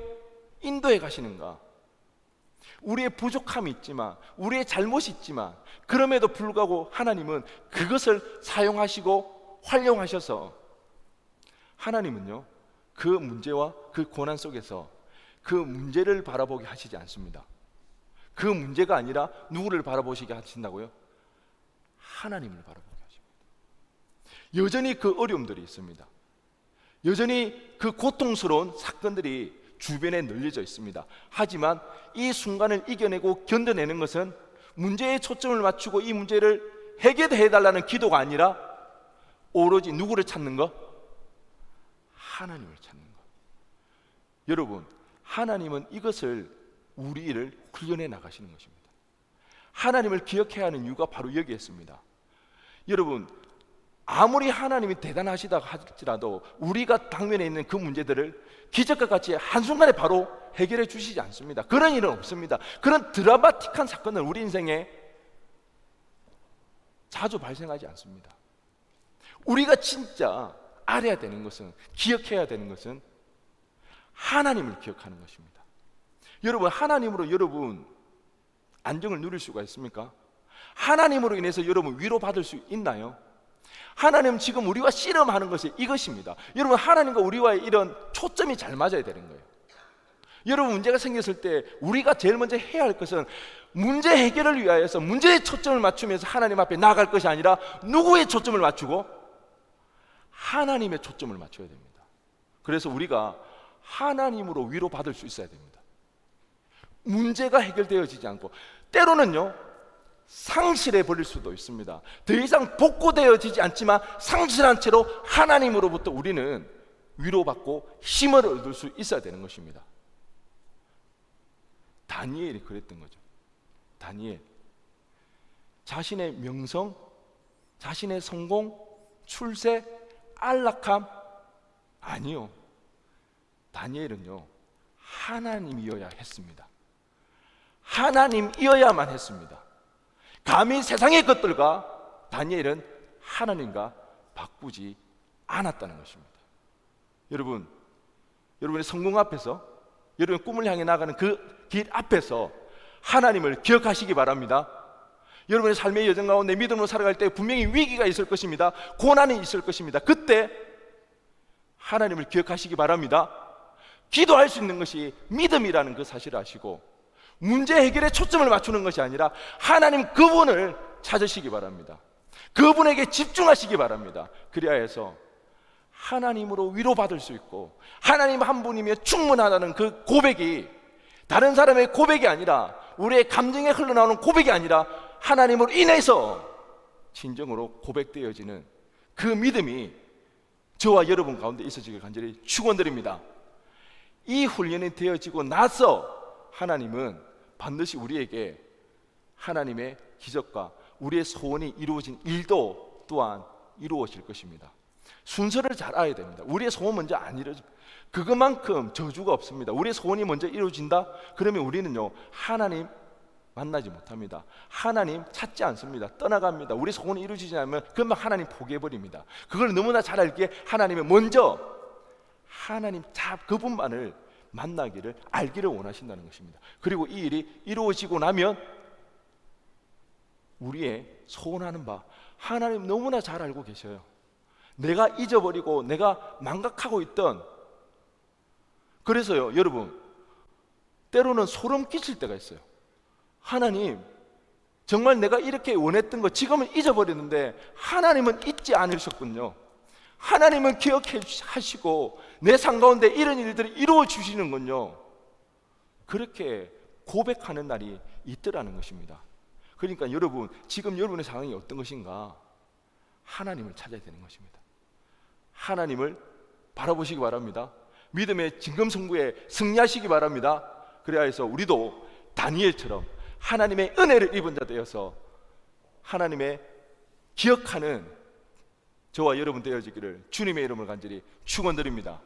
인도해 가시는가, 우리의 부족함이 있지만, 우리의 잘못이 있지만, 그럼에도 불구하고 하나님은 그것을 사용하시고 활용하셔서, 하나님은요 그 문제와 그 고난 속에서 그 문제를 바라보게 하시지 않습니다. 그 문제가 아니라 누구를 바라보시게 하신다고요? 하나님을 바라보게 하십니다. 여전히 그 어려움들이 있습니다. 여전히 그 고통스러운 사건들이 주변에 널려져 있습니다. 하지만 이 순간을 이겨내고 견뎌내는 것은 문제에 초점을 맞추고 이 문제를 해결해달라는 기도가 아니라 오로지 누구를 찾는 것? 하나님을 찾는 것. 여러분, 하나님은 이것을 우리를 훈련해 나가시는 것입니다. 하나님을 기억해야 하는 이유가 바로 여기에 있습니다. 여러분, 아무리 하나님이 대단하시다 할지라도 우리가 당면에 있는 그 문제들을 기적과 같이 한순간에 바로 해결해 주시지 않습니다. 그런 일은 없습니다. 그런 드라마틱한 사건은 우리 인생에 자주 발생하지 않습니다. 우리가 진짜 알아야 되는 것은, 기억해야 되는 것은 하나님을 기억하는 것입니다. 여러분, 하나님으로 여러분 안정을 누릴 수가 있습니까? 하나님으로 인해서 여러분 위로받을 수 있나요? 하나님 지금 우리와 씨름하는 것이 이것입니다. 여러분, 하나님과 우리와의 이런 초점이 잘 맞아야 되는 거예요. 여러분, 문제가 생겼을 때 우리가 제일 먼저 해야 할 것은 문제 해결을 위하여서 문제에 초점을 맞추면서 하나님 앞에 나아갈 것이 아니라 누구의 초점을 맞추고? 하나님의 초점을 맞춰야 됩니다. 그래서 우리가 하나님으로 위로받을 수 있어야 됩니다. 문제가 해결되어지지 않고, 때로는요 상실해 버릴 수도 있습니다. 더 이상 복구되어지지 않지만 상실한 채로 하나님으로부터 우리는 위로받고 힘을 얻을 수 있어야 되는 것입니다. 다니엘이 그랬던 거죠. 다니엘, 자신의 명성, 자신의 성공, 출세, 안락함, 아니요, 다니엘은요 하나님이어야 했습니다. 하나님이어야만 했습니다. 감히 세상의 것들과 다니엘은 하나님과 바꾸지 않았다는 것입니다. 여러분, 여러분의 성공 앞에서, 여러분의 꿈을 향해 나가는 그 길 앞에서 하나님을 기억하시기 바랍니다. 여러분의 삶의 여정 가운데 믿음으로 살아갈 때 분명히 위기가 있을 것입니다. 고난이 있을 것입니다. 그때 하나님을 기억하시기 바랍니다. 기도할 수 있는 것이 믿음이라는 그 사실을 아시고, 문제 해결에 초점을 맞추는 것이 아니라 하나님 그분을 찾으시기 바랍니다. 그분에게 집중하시기 바랍니다. 그래야 해서 하나님으로 위로받을 수 있고, 하나님 한 분이면 충분하다는 그 고백이 다른 사람의 고백이 아니라, 우리의 감정에 흘러나오는 고백이 아니라 하나님으로 인해서 진정으로 고백되어지는 그 믿음이 저와 여러분 가운데 있어지길 간절히 축원드립니다. 이 훈련이 되어지고 나서 하나님은 반드시 우리에게 하나님의 기적과 우리의 소원이 이루어진 일도 또한 이루어질 것입니다. 순서를 잘 알아야 됩니다. 우리의 소원 먼저 안 이루어집니다. 그것만큼 저주가 없습니다. 우리의 소원이 먼저 이루어진다? 그러면 우리는요 하나님 만나지 못합니다. 하나님 찾지 않습니다. 떠나갑니다. 우리 소원이 이루어지지 않으면 그만 하나님 포기해버립니다. 그걸 너무나 잘 알기에 하나님은 먼저 하나님 그분만을 만나기를, 알기를 원하신다는 것입니다. 그리고 이 일이 이루어지고 나면 우리의 소원하는 바 하나님 너무나 잘 알고 계셔요. 내가 잊어버리고 내가 망각하고 있던, 그래서요 여러분, 때로는 소름 끼칠 때가 있어요. 하나님, 정말 내가 이렇게 원했던 거 지금은 잊어버렸는데 하나님은 잊지 않으셨군요. 하나님은 기억해 하시고 내 삶 가운데 이런 일들을 이루어 주시는군요. 그렇게 고백하는 날이 있더라는 것입니다. 그러니까 여러분, 지금 여러분의 상황이 어떤 것인가? 하나님을 찾아야 되는 것입니다. 하나님을 바라보시기 바랍니다. 믿음의 진검승부에 승리하시기 바랍니다. 그래야 해서 우리도 다니엘처럼 하나님의 은혜를 입은 자 되어서 하나님의 기억하는 저와 여러분 되어지기를 주님의 이름을 간절히 축원드립니다.